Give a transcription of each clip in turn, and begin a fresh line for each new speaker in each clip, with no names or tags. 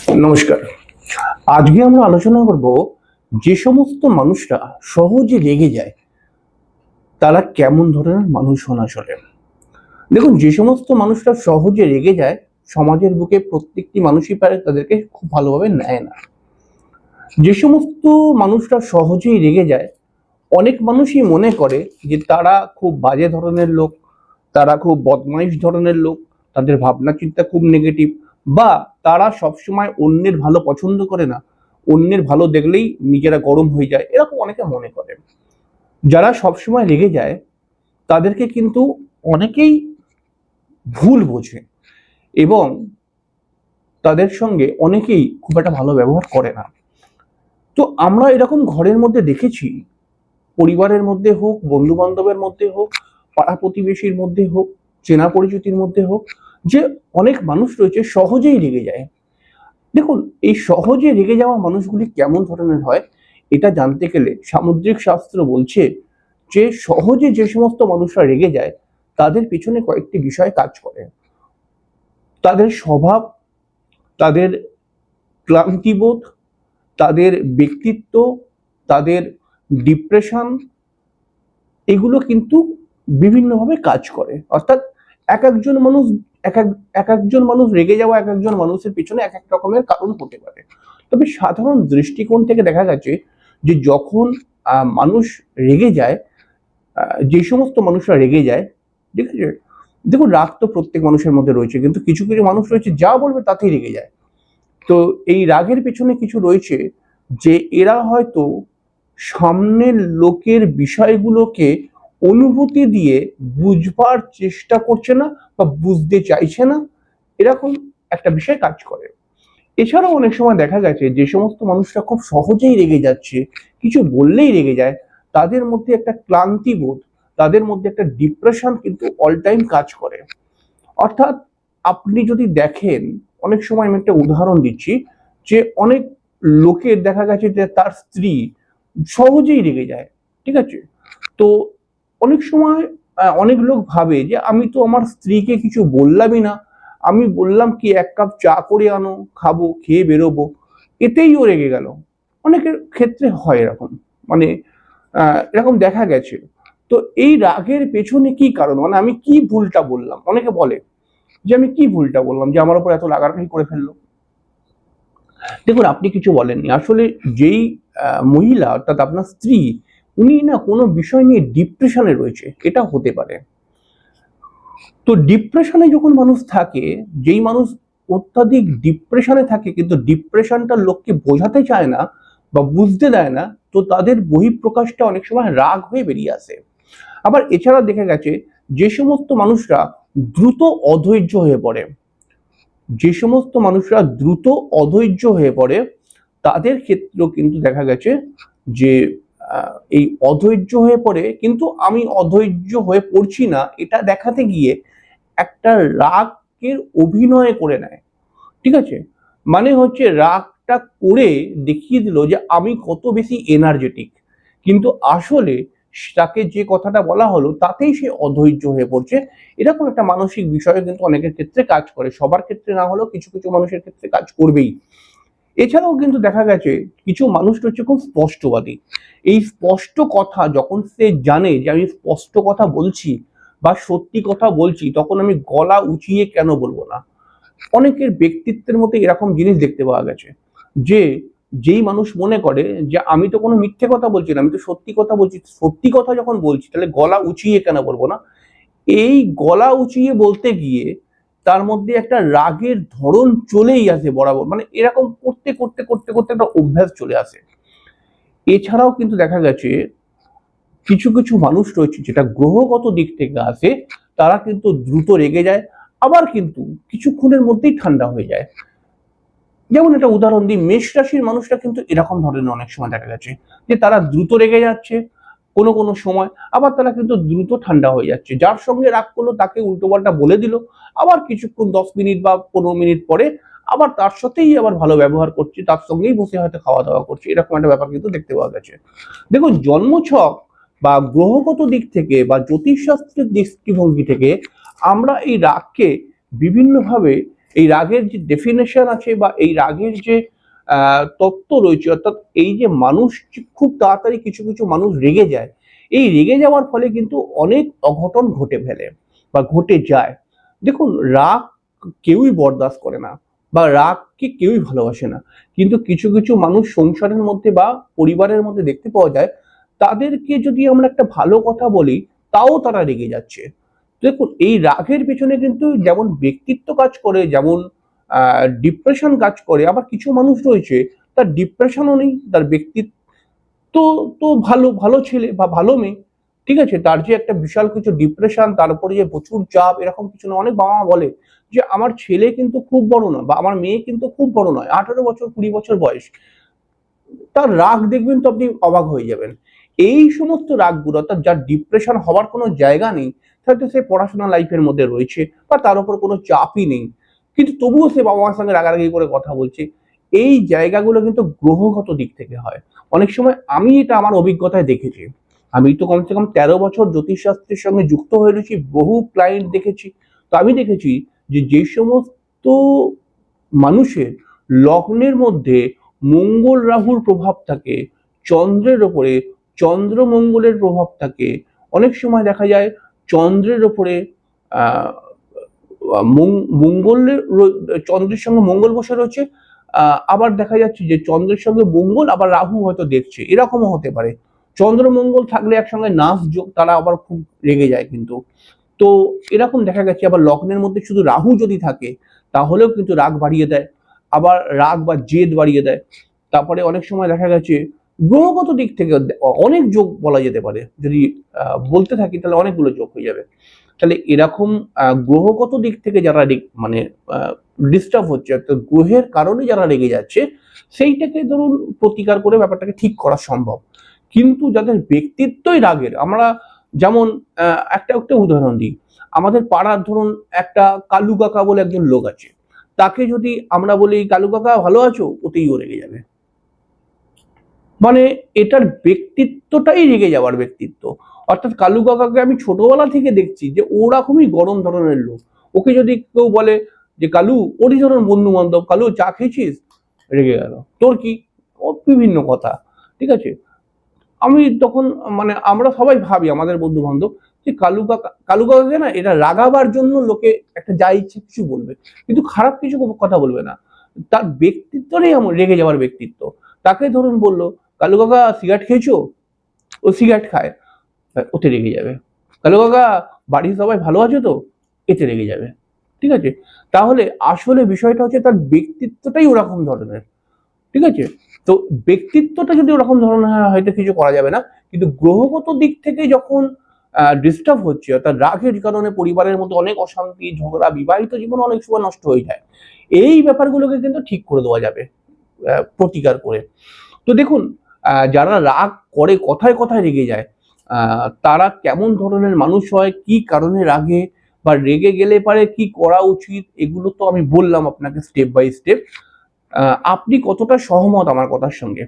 নমস্কার। আজকে আমরা আলোচনা করব যে সমস্ত মানুষরা সহজে রেগে যায় তারা কেমন ধরনের মানুষ হন আসলে। দেখুন, যে সমস্ত মানুষরা সহজে রেগে যায় সমাজের বুকে প্রত্যেকটি মানুষই পারে তাদেরকে খুব ভালোভাবে নেয় না। যে সমস্ত মানুষরা সহজেই রেগে যায় অনেক মানুষই মনে করে যে তারা খুব বাজে ধরনের লোক, তারা খুব বদমাইশ ধরনের লোক, তাদের ভাবনা চিন্তা খুব নেগেটিভ, বা তারা সবসময় অন্যের ভালো পছন্দ করে না, অন্যের ভালো দেখলেই নিজেরা গরম হয়ে যায়, এরকম অনেকে মনে করে। যারা সবসময় রেগে যায় তাদেরকে কিন্তু অনেকেই ভুল বোঝে এবং তাদের সঙ্গে অনেকেই খুব একটা ভালো ব্যবহার করে না। তো আমরা এরকম ঘরের মধ্যে দেখেছি, পরিবারের মধ্যে হোক, বন্ধু বান্ধবের মধ্যে হোক, পাড়া প্রতিবেশীর মধ্যে হোক, চেনা পরিচিতির মধ্যে হোক, যে অনেক মানুষ রয়েছে সহজেই রেগে যায়। দেখুন, এই সহজে রেগে যাওয়া মানুষগুলি কেমন ধরনের হয় এটা জানতে গেলে সামুদ্রিক শাস্ত্র বলছে যে সহজে যে সমস্ত মানুষরা রেগে যায় তাদের পিছনে কয়েকটি বিষয় কাজ করে। তাদের স্বভাব, তাদের ক্লান্তিবোধ, তাদের ব্যক্তিত্ব, তাদের ডিপ্রেশন, এগুলো কিন্তু বিভিন্নভাবে কাজ করে। অর্থাৎ এক একজন মানুষ এক একজন মানুষ রেগে যাওয়া এক একজন মানুষের পিছনে এক এক রকমের কারণ হতে পারে। তবে সাধারণ দৃষ্টিকোণ থেকে দেখা গেছে যে যখন মানুষ রেগে যায়, যে সমস্ত মানুষরা রেগে যায়, ঠিক আছে, দেখুন রাগ তো প্রত্যেক মানুষের মধ্যে রয়েছে, কিন্তু কিছু কিছু মানুষ রয়েছে যা বলবে তাতেই রেগে যায়। তো এই রাগের পেছনে কিছু রয়েছে যে এরা হয়তো সামনের লোকের বিষয়গুলোকে অনুভূতি দিয়ে বুঝবার চেষ্টা করছে না বা বুঝতে চাইছে না, এরকম একটা বিষয় কাজ করে। এছাড়াও অনেক সময় দেখা গেছে যে সমস্ত মানুষরা খুব সহজেই রেগে যাচ্ছে, কিছু বললেই রেগে যায়, তাদের মধ্যে একটা ক্লান্তি বোধ, তাদের মধ্যে একটা ডিপ্রেশন কিন্তু অল টাইম কাজ করে। অর্থাৎ আপনি যদি দেখেন, অনেক সময় আমি একটা উদাহরণ দিচ্ছি, যে অনেক লোকের দেখা গেছে যে তার স্ত্রী সহজেই রেগে যায়, ঠিক আছে। তো অনেক সময় অনেক লোক ভাবে যে আমি তো আমার স্ত্রীকে কিছু বললামই না, আমি বললাম কি এক কাপ চা করে আনো, খাবো, খেয়ে বেরোবো, এতেই ও রেগে গেল। অনেকের ক্ষেত্রে হয় এরকম, মানে এরকম দেখা গেছে। তো এই রাগের পেছনে কি কারণ, মানে আমি কি ভুলটা বললাম, অনেকে বলে যে আমি কি ভুলটা বললাম যে আমার উপর এত রাগারাগি করে ফেললো। দেখুন, আপনি কিছু বলেননি আসলে। যেই মহিলা অর্থাৎ আপনার স্ত্রী, উনি না কোনো বিষয় নিয়ে ডিপ্রেশনে রয়েছে, এটা হতে পারে। তো ডিপ্রেশনে যখন মানুষ থাকে, যেই মানুষ অত্যাধিক ডিপ্রেশনে থাকে কিন্তু ডিপ্রেশনটা লোককে বোঝাতে চায় না বা বুঝতে দেয় না, তো তাদের বহিঃপ্রকাশটা অনেক সময় রাগ হয়ে বেরিয়ে আসে। আবার এছাড়া দেখা গেছে যে সমস্ত মানুষরা দ্রুত অধৈর্য হয়ে পড়ে, যে সমস্ত মানুষরা দ্রুত অধৈর্য হয়ে পড়ে তাদের ক্ষেত্রেও কিন্তু দেখা গেছে যে এই অধৈর্য হয়ে পড়ে, কিন্তু আমি অধৈর্য হয়ে পড়ছি না এটা দেখাতে গিয়ে একটা রাগের অভিনয় করে নেয়, ঠিক আছে। মানে হচ্ছে রাগটা করে দেখিয়ে দিল যে আমি কত বেশি এনার্জেটিক, কিন্তু আসলে তাকে যে কথাটা বলা হলো তাতেই সে অধৈর্য হয়ে পড়ছে। এরকম একটা মানসিক বিষয় কিন্তু অনেকের ক্ষেত্রে কাজ করে, সবার ক্ষেত্রে না হলেও কিছু কিছু মানুষের ক্ষেত্রে কাজ করবেই। এছাড়াও কিন্তু দেখা গেছে কিছু মানুষ রয়েছে খুব স্পষ্টবাদী। এই স্পষ্ট কথা যখন সে জানে যে আমি স্পষ্ট কথা বলছি বা সত্যি কথা বলছি, তখন আমি গলা উঁচিয়ে কেন বলবো না। অনেকের ব্যক্তিত্বের মধ্যে এরকম জিনিস দেখতে পাওয়া গেছে যে যেই মানুষ মনে করে যে আমি তো কোনো মিথ্যে কথা বলছি না, আমি তো সত্যি কথা বলছি, সত্যি কথা যখন বলছি তাহলে গলা উঁচিয়ে কেন বলবো না। এই গলা উঁচিয়ে বলতে গিয়ে তার মধ্যে একটা রাগের ধরন চলেই আসে বরাবর, মানে এরকম করতে করতে করতে করতে একটা অভ্যাস চলে আসে। এছাড়াও কিন্তু দেখা গেছে কিছু কিছু মানুষ রয়েছে যেটা গ্রহগত দিক থেকে আসে, তারা কিন্তু দ্রুত রেগে যায়, আবার কিন্তু কিছুক্ষণের মধ্যেই ঠান্ডা হয়ে যায়। যেমন একটা উদাহরণ দিই, মেষ রাশির মানুষরা কিন্তু এরকম ধরনের অনেক সময় দেখা গেছে যে তারা দ্রুত রেগে যাচ্ছে কোনো কোনো সময়, আবার তারা কিন্তু দ্রুত ঠান্ডা হয়ে যাচ্ছে। যার সঙ্গে রাগ করলো তাকে উল্টোপাল্টা বলে দিল, আবার কিছুক্ষণ 10 মিনিট বা 15 মিনিট পরে আবার তার সাথেই আবার ভালো ব্যবহার করছে, তার সঙ্গেই বসে হয়তো খাওয়া দাওয়া করছে, এরকম একটা ব্যাপার কিন্তু দেখতে পাওয়া গেছে। দেখুন, জন্মছক বা গ্রহগত দিক থেকে বা জ্যোতিষশাস্ত্রের দৃষ্টিভঙ্গি থেকে আমরা এই রাগকে বিভিন্নভাবে এই রাগের যে ডেফিনেশন আছে বা এই রাগের যে তত্ত্ব রয়েছে, অর্থাৎ এই যে মানুষ খুব তাড়াতাড়ি কিছু কিছু মানুষ রেগে যায়, এই রেগে যাওয়ার ফলে কিন্তু অনেক অঘটন ঘটে ফেলে বা ঘটে যায়। দেখুন, রাগ কেউই বরদাস্ত করে না বা রাগকে কেউই ভালোবাসে না, কিন্তু কিছু কিছু মানুষ সংসারের মধ্যে বা পরিবারের মধ্যে দেখতে পাওয়া যায়, তাদেরকে যদি আমরা একটা ভালো কথা বলি তাও তারা রেগে যাচ্ছে। দেখুন, এই রাগের পেছনে কিন্তু যেমন ব্যক্তিত্ব কাজ করে, যেমন ডিপ্রেশন কাজ করে, আবার কিছু মানুষ রয়েছে তার ডিপ্রেশনও নেই, তার ব্যক্তিত্ব তো ভালো ভালো ছেলে বা ভালো মেয়ে, ঠিক আছে, তার যে একটা বিশাল কিছু ডিপ্রেশন, তারপরে যে প্রচুর চাপ, এরকম কিছু না। অনেক বাবা মা বলে যে আমার ছেলে কিন্তু খুব বড় নয় বা আমার মেয়ে কিন্তু খুব বড় নয়, 18 বছর 20 বছর বয়স, তার রাগ দেখবেন তো আপনি অবাক হয়ে যাবেন। এই সমস্ত রাগগুলো, অর্থাৎ যার ডিপ্রেশন হওয়ার কোনো জায়গা নেই, হয়তো সে পড়াশোনা লাইফের মধ্যে রয়েছে বা তার উপর কোনো চাপই নেই, কিন্তু তবুও সে বাবা মার সঙ্গে রাগারাগি করে কথা বলছে, এই জায়গাগুলো কিন্তু গ্রহগত দিক থেকে হয়। অনেক সময় আমি এটা আমার অভিজ্ঞতায় দেখেছি। আমি তো কমসে কম 13 বছর জ্যোতিষশাস্ত্রের সঙ্গে যুক্ত হয়ে রয়েছি, বহু ক্লায়েন্ট দেখেছি। তো আমি দেখেছি যে যে সমস্ত মানুষের লগ্নের মধ্যে মঙ্গল রাহুর প্রভাব থাকে, চন্দ্রের ওপরে চন্দ্র মঙ্গলের প্রভাব থাকে, অনেক সময় দেখা যায় চন্দ্রের ওপরে আহ মঙ্গলের চন্দ্রের সঙ্গে মঙ্গল বসে রয়েছে, আবার দেখা যাচ্ছে যে চন্দ্রের সঙ্গে মঙ্গল আবার রাহু হয়তো দেখছে, এরকমও হতে পারে। চন্দ্র মঙ্গল থাকলে একসঙ্গে নাশ যোগ, তারা আবার খুব রেগে যায় কিন্তু। তো এরকম দেখা গেছে। আবার লগ্নের মধ্যে শুধু রাহু যদি থাকে তাহলেও কিন্তু রাগ বাড়িয়ে দেয়, আবার রাগ বা জেদ বাড়িয়ে দেয়। তারপরে অনেক সময় দেখা গেছে গ্রহগত দিক থেকে অনেক যোগ বলা যেতে পারে, যদি বলতে থাকি তাহলে অনেকগুলো যোগ হয়ে যাবে। তাহলে এরকম গ্রহগত দিক থেকে যারা মানে ডিস্টার্ব হচ্ছে, অর্থাৎ গ্রহের কারণে যারা রেগে যাচ্ছে, সেইটাকে ধরুন প্রতিকার করে ব্যাপারটাকে ঠিক করা সম্ভব। কিন্তু যাদের ব্যক্তিত্বই রাগের, আমরা যেমন একটা একটা উদাহরণ দিই। আমাদের পাড়ার ধরুন একটা কালু কাকা বলে একজন লোক আছে, তাকে যদি আমরা বলি কালু কাকা ভালো আছো, ওতেই ও রেগে যাবে। মানে এটার ব্যক্তিত্বটাই রেগে যাওয়ার ব্যক্তিত্ব। অর্থাৎ কালু কাকাকে আমি ছোটবেলা থেকে দেখছি যে ওরকমই গরম ধরনের লোক। ওকে যদি কেউ বলে যে কালু, ওরই ধরুন বন্ধু বান্ধব, কালু চা খেয়েছিস, রেগে গেল, তোর কি, ও বিভিন্ন কথা, ঠিক আছে। আমি তখন মানে আমরা সবাই ভাবি আমাদের বন্ধু বান্ধব যে কালু কাকাকে না এটা রাগাবার জন্য লোকে একটা যা ইচ্ছে কিছু বলবে, কিন্তু খারাপ কিছু কথা বলবে না। তার ব্যক্তিত্বটাই এমন রেগে যাওয়ার ব্যক্তিত্ব। তাকে ধরুন বললো কালু কাকা সিগারেট খেয়েছো, ও সিগারেট খায়, ওতে রেগে যাবে। কালু কাকা বাড়ির সবাই ভালো আছে তো, এতে রেগে যাবে, ঠিক আছে। তাহলে আসলে বিষয়টা হচ্ছে তার ব্যক্তিত্বটাই ওরকম ধরনের, ঠিক আছে। তো ব্যক্তিত্বটা যদি ওরকম ধরনের হয় হয়তো কিছু করা যাবে না, কিন্তু গ্রহগত দিক থেকে যখন ডিস্টার্ব হচ্ছে, অর্থাৎ রাগের কারণে পরিবারের মধ্যে অনেক অশান্তি, ঝগড়া, বিবাহিত জীবন অনেক সময় নষ্ট হয়ে যায়, এই ব্যাপারগুলোকে কিন্তু ঠিক করে দেওয়া যাবে প্রতিকার করে। তো দেখুন, যারা রাগ করে, কথায় কথায় রেগে যায়, তারা কেমন ধরনের মানুষ হয়, কি কারণে রাগে বা রেগে গেলে পারে কি করা উচিত, এগুলো তো আমি বললাম আপনাকে স্টেপ বাই স্টেপ। আপনি কতটা সহমত আমার কথার সঙ্গে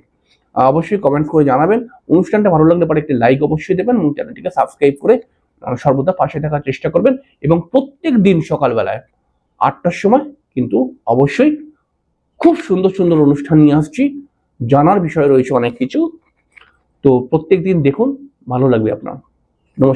অবশ্যই কমেন্ট করে জানাবেন। অনুষ্ঠানটা ভালো লাগলে পরে একটি লাইক অবশ্যই দেবেন এবং চ্যানেলটিকে সাবস্ক্রাইব করে সর্বদা পাশে থাকার চেষ্টা করবেন। এবং প্রত্যেক দিন সকালবেলায় 8টার সময় কিন্তু অবশ্যই খুব সুন্দর সুন্দর অনুষ্ঠান নিয়ে আসছি, জানার বিষয় রয়েছে অনেক কিছু। তো প্রত্যেক দিন দেখুন, ভালো লাগবে আপনার। নমস্কার।